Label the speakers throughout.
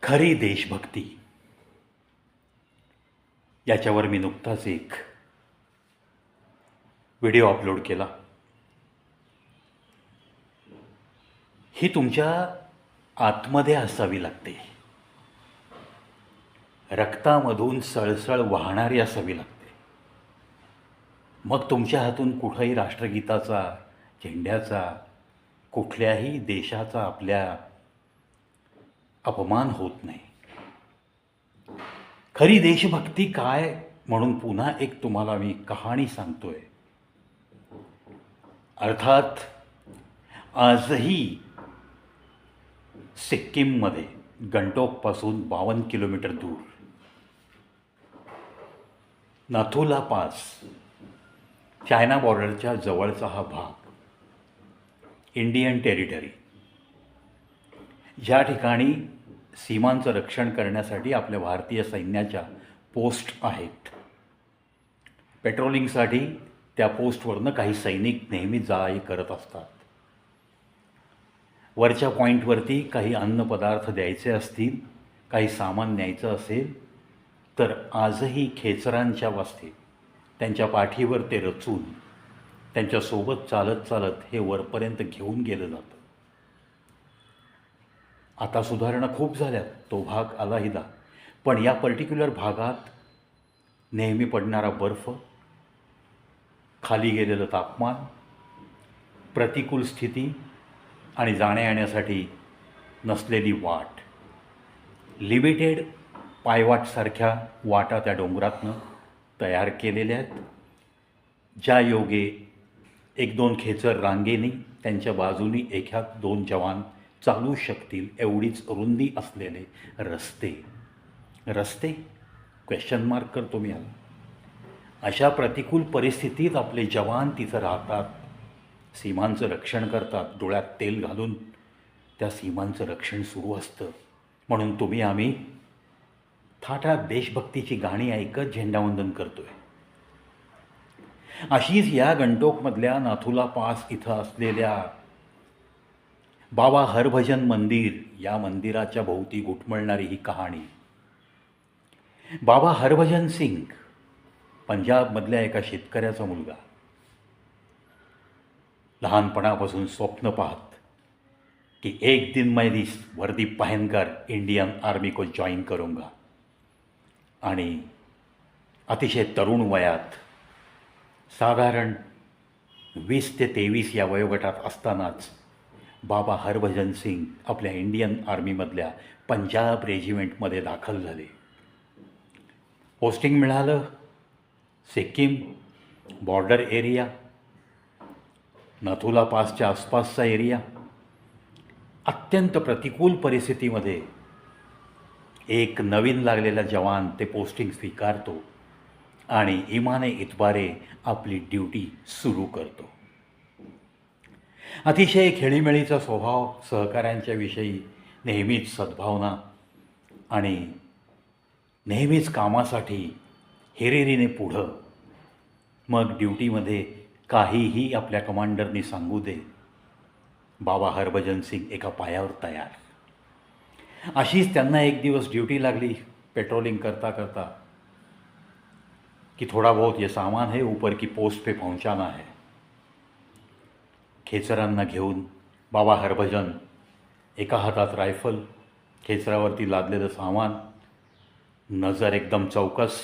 Speaker 1: खरी देशभक्ती याच्यावर मी नुकताच एक व्हिडिओ अपलोड केला. ही तुमच्या आतमध्ये असावी लागते, रक्तामधून सळसळ वाहणारी असावी लागते. मग तुमच्या हातून कुठल्याही राष्ट्रगीताचा, झेंड्याचा, कुठल्याही देशाचा आपल्या अपमान होत नाही. खरी देशभक्ती काय म्हणून पुन्हा एक तुम्हाला मी कहाणी सांगतोय. अर्थात आजही सिक्कीममध्ये गंटोकपासून 52 किलोमीटर दूर नाथुला पास, चायना बॉर्डरच्या जवळचा हा भाग, इंडियन टेरिटरी, ज्या ठिकाणी सीमांचं रक्षण करण्यासाठी आपल्या भारतीय सैन्याच्या पोस्ट आहेत. पेट्रोलिंगसाठी त्या पोस्टवरनं काही सैनिक नेहमी जा ये करत असतात. वरच्या पॉईंटवरती काही अन्नपदार्थ द्यायचे असतील, काही सामान न्यायचं असेल तर आजही खेचरांच्या वस्तीत त्यांच्या पाठीवर ते रचून त्यांच्यासोबत चालत चालत हे वरपर्यंत घेऊन गेलं जातं. आता सुधारणा खूप झाल्यात, तो भाग आलाहिदा, पण या पर्टिक्युलर भागात नेहमी पडणारा बर्फ, खाली गेलेलं तापमान, प्रतिकूल स्थिती आणि जाण्या येण्यासाठी नसलेली वाट, लिमिटेड पायवाटसारख्या वाटा त्या डोंगरातनं तयार केलेल्या आहेत, ज्या योगे 1-2 खेचर रांगेने त्यांच्या बाजूनी 1-2 जवान चालू शकतील एवढीच रुंदी असलेले रस्ते क्वेश्चन मार्क करतो मी याला. अशा प्रतिकूल परिस्थितीत आपले जवान तिथं राहतात, सीमांचं रक्षण करतात, डोळ्यात तेल घालून त्या सीमांचं रक्षण सुरू असतं. म्हणून तुम्ही आम्ही थाटात देशभक्तीची गाणी ऐकत झेंडावंदन करतोय. अशीच या गंटोकमधल्या नाथुला पास इथं असलेल्या बाबा हरभजन मंदिर, या मंदिराच्या भोवती घुटमळणारी ही कहाणी. बाबा हरभजन सिंग पंजाबमधल्या एका शेतकऱ्याचा मुलगा, लहानपणापासून स्वप्न पाहत कि एक दिन मैं इस वर्दी पहनकर इंडियन आर्मी को जॉइन करूँगा. आणि अतिशय तरुण वयात, साधारण 20 ते 23 या वयोगटात असतानाच बाबा हरभजन सिंग आपल्या इंडियन आर्मीमधल्या पंजाब रेजिमेंटमध्ये दाखल झाले. पोस्टिंग मिळालं सिक्कीम बॉर्डर एरिया, नाथुला पासच्या आसपासचा एरिया. अत्यंत प्रतिकूल परिस्थितीमध्ये एक नवीन लागलेला जवान ते पोस्टिंग स्वीकारतो आणि इमाने इतबारे आपली ड्युटी सुरू करतो. अतिशय खेळीमेळीचा स्वभाव, सहकाऱ्यांच्या विषयी नेहमीच सद्भावना आणि नेहमीच कामासाठी हिरिरीने पुढं. मग ड्युटीमध्ये काहीही आपल्या कमांडरनी सांगू दे, बाबा हरभजन सिंग एका पायावर तयार. अशीच त्यांना एक दिवस ड्यूटी लागली पेट्रोलिंग करता करता कि थोड़ा बहुत ये सामान है, ऊपर की पोस्ट पे पहुंचाना है. खेचरांना घेऊन बाबा हरभजन, एका हातात रायफल, खेचरावरती लादलेलं सामान, नजर एकदम चौकस,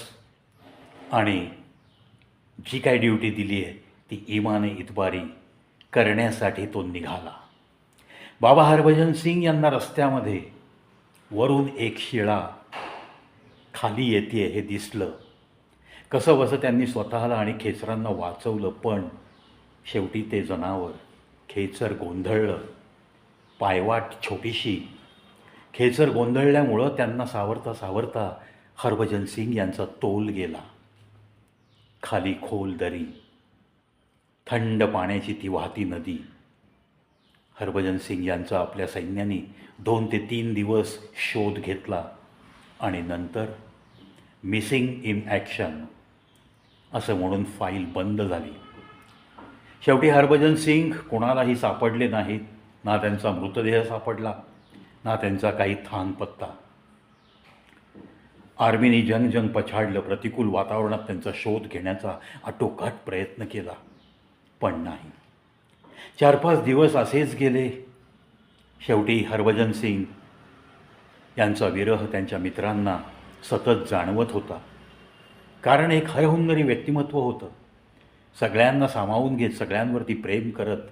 Speaker 1: आणि जी काही ड्यूटी दिली आहे ती इमाने इतबारी करण्यासाठी तो निघाला. बाबा हरभजन सिंग यांना रस्त्यामध्ये वरून एक शिळा खाली येते हे दिसलं. कसं बसं त्यांनी स्वतःला आणि खेचरांना वाचवलं, पण शेवटी ते जनावर, खेचर गोंधळलं. पायवाट छोटीशी, खेचर गोंधळल्यामुळं त्यांना सावरता सावरता हरभजन सिंग यांचा तोल गेला. खाली खोल दरी, थंड पाण्याची ती वाहती नदी. हरभजन सिंग यांचा आपल्या सैन्याने 2 ते 3 दिवस शोध घेतला आणि नंतर मिसिंग इन ॲक्शन असं म्हणून फाईल बंद झाली. शेवटी हरभजन सिंग कोणालाही सापडले नाहीत. ना त्यांचा मृतदेह सापडला, ना त्यांचा काही थान पत्ता. आर्मीने जंग पछाडलं. प्रतिकूल वातावरणात त्यांचा शोध घेण्याचा आटोकाट प्रयत्न केला, पण नाही. 4-5 दिवस असेच गेले. शेवटी हरभजन सिंग यांचा विरह त्यांच्या मित्रांना सतत जाणवत होता. कारण एक हरहुन्नरी व्यक्तिमत्व होतं. सगळ्यांना सामावून घेत, सगळ्यांवरती प्रेम करत,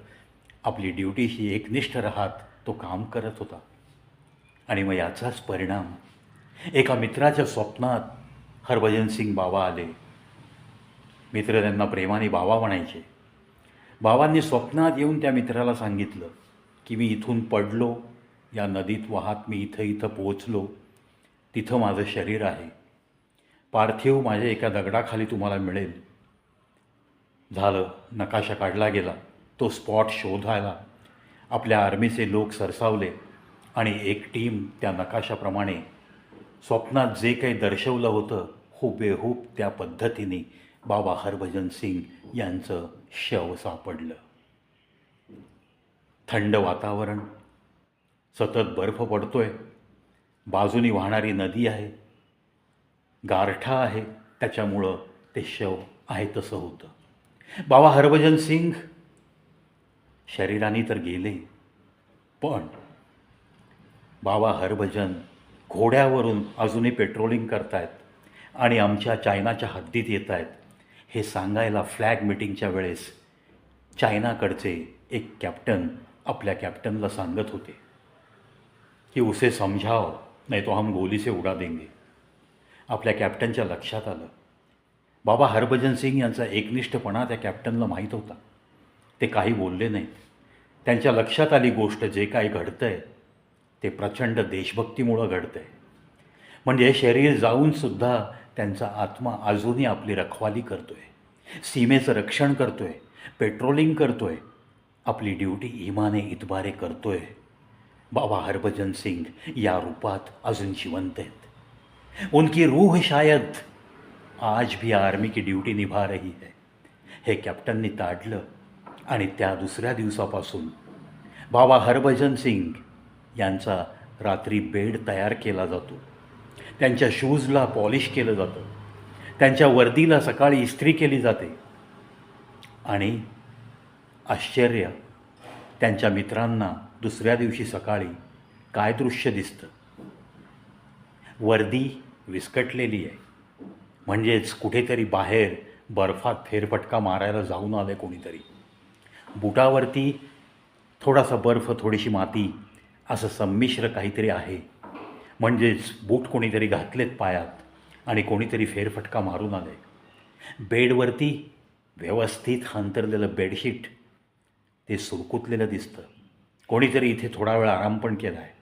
Speaker 1: आपली ड्युटीशी एकनिष्ठ राहत तो काम करत होता. आणि मग याचाच परिणाम, एका मित्राच्या स्वप्नात हरभजन सिंग बाबा आले. मित्र त्यांना प्रेमाने बाबा म्हणायचे. बाबांनी स्वप्नात येऊन त्या मित्राला सांगितलं की मी इथून पडलो, या नदीत वाहत मी इथं पोचलो, तिथं माझं शरीर आहे, पार्थिव माझ्या एका दगडाखाली तुम्हाला मिळेल. झालं. नकाशा काढला गेला. तो स्पॉट शोधायला आपल्या आर्मीचे लोक सरसावले आणि एक टीम त्या नकाशाप्रमाणे स्वप्नात जे काही दर्शवलं होतं हुबेहूब त्या पद्धतीने बाबा हरभजन सिंग यांचं शव सापडलं. थंड वातावरण, सतत बर्फ पडतोय, बाजूनी वाहणारी नदी आहे, गारठा आहे, त्याच्यामुळं ते शव आहे तसं होतं. बाबा हरभजन सिंग शरीराने तर गेले, पण बाबा हरभजन घोड्यावरून अजूनही पेट्रोलिंग करतायत आणि आमच्या चायनाच्या हद्दीत येत आहेत हे सांगायला फ्लॅग मिटिंगच्या वेळेस चायनाकडचे एक कॅप्टन आपल्या कॅप्टनला सांगत होते की उसे समजाव नाही तो हम गोली से उडा देंगे. आपल्या कॅप्टनच्या लक्षात आलं. बाबा हरभजन सिंग यांचा एकनिष्ठपणा त्या कॅप्टनला माहीत होता. ते काही बोलले नाहीत. त्यांच्या लक्षात आली गोष्ट, जे काही घडतं आहे ते प्रचंड देशभक्तीमुळं घडतं आहे. म्हणजे शरीर जाऊनसुद्धा त्यांचा आत्मा अजूनही आपली रखवाली करतो आहे, सीमेचं रक्षण करतो आहे, पेट्रोलिंग करतो आहे, आपली ड्युटी इमाने इतबारे करतो आहे. बाबा हरभजन सिंग या रूपात अजून जिवंत आहेत. उनकी रूह शायद आज भी आर्मी की ड्यूटी निभा रही है. हे कॅप्टननी ताडलं आणि त्या दुसऱ्या दिवसापासून बाबा हरभजन सिंग यांचा रात्री बेड तयार केला जातो. त्यांच्या शूजला पॉलिश केलं जातं. त्यांच्या वर्दीला सकाळी इस्त्री केली जाते. आणि आश्चर्य, त्यांच्या मित्रांना दुसऱ्या दिवशी सकाळी काय दृश्य दिसतं. वर्दी विस्कटलेली आहे, म्हणजेच कुठेतरी बाहेर बर्फात फेरफटका मारायला जाऊन आले कोणीतरी. बुटावरती थोडासा बर्फ, थोडीशी माती, असं संमिश्र काहीतरी आहे, म्हणजेच बूट कोणीतरी घातलेत पायात आणि कोणीतरी फेरफटका मारून आले. बेडवरती व्यवस्थित अंतरलेलं बेडशीट ते सुरकुतलेलं दिसतं. कोणीतरी इथे थोडा वेळ आराम पण केला आहे.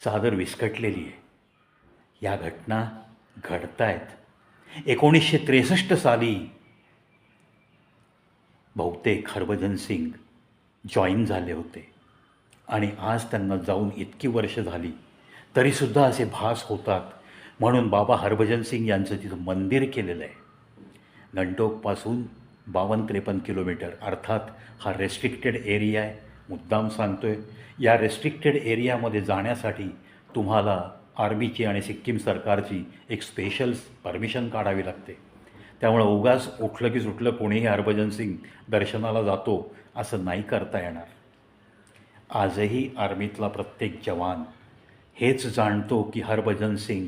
Speaker 1: चादर विस्कटलेली आहे. या घटना घडतायत. 1963 साली बहुतेक हरभजन सिंग जॉईन झाले होते आणि आज त्यांना जाऊन इतकी वर्ष झाली तरीसुद्धा असे भास होतात. म्हणून बाबा हरभजन सिंग यांचं तिथं मंदिर केलेलं आहे. गंटोकपासून 52-53 किलोमीटर, अर्थात हा रेस्ट्रिक्टेड एरिया आहे. मुद्दाम सांगतो आहे, या रेस्ट्रिक्टेड एरियामध्ये जाण्यासाठी तुम्हाला आर्मीची आणि सिक्कीम सरकारची एक स्पेशल परमिशन काढावी लागते. त्यामुळं उगाच उठलं की सुटलं कोणीही हरभजन सिंग दर्शनाला जातो असं नाही करता येणार. आजही आर्मीतला प्रत्येक जवान हेच जाणतो की हरभजन सिंग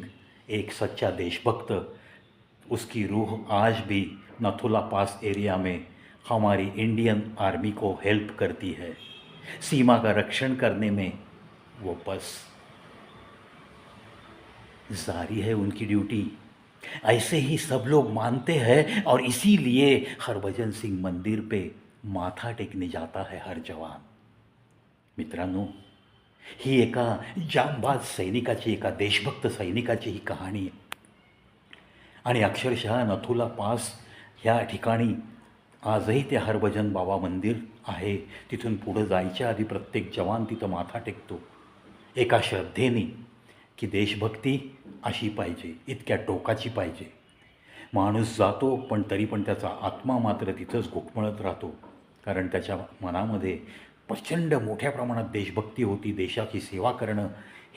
Speaker 1: एक सच्चा देशभक्त, उसकी रूह आज भी नथुला पास एरिया में हमारी इंडियन आर्मी को हेल्प करती है. सीमा का रक्षण करने में वो बस जारी है उनकी ड्यूटी. ऐसे ही सब लोग मानते हैं और इसीलिए हरभजन सिंग मंदिर पे माथा टेकने जाता है हर जवान. मित्रांनो, ही एका जांबाज सैनिकाची, एका देशभक्त सैनिकाची ही कहाणी आहे. आणि अक्षरशः नथुला पास ह्या ठिकाणी आजही ते हरभजन बाबा मंदिर आहे. तिथून पुढं जायच्या आधी प्रत्येक जवान तिथं माथा टेकतो एका श्रद्धेने की देशभक्ती अशी पाहिजे, इतक्या टोकाची पाहिजे. माणूस जातो पण तरी पण त्याचा आत्मा मात्र तिथंच घुटमळत राहतो, कारण त्याच्या मनामध्ये प्रचंड मोठ्या प्रमाणात देशभक्ती होती. देशाची सेवा करणं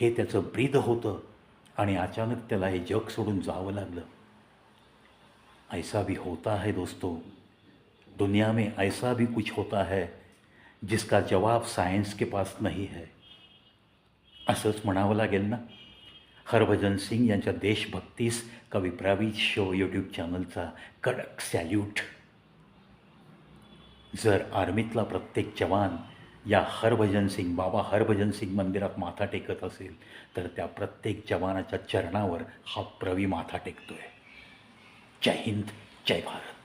Speaker 1: हे त्याचं ब्रीद होतं. आणि अचानक त्याला हे जग सोडून जावं लागलं. ऐसा भी होता है दोस्तों, दुनिया में ऐसा भी कुछ होता है जिसका जवाब सायन्स के पास नहीं है, असंच म्हणावं लागेल ना. हरभजन सिंग यांच्या देशभक्तीस कवी ब्रावीज शो यूट्यूब चॅनलचा कडक सॅल्यूट. जर आर्मीतला प्रत्येक जवान या बाबा हरभजन सिंग मंदिरात माथा टेकत असेल तर त्या प्रत्येक जवानाच्या चरणावर हा प्रवी माथा टेकतोय. जय हिंद, जय भारत.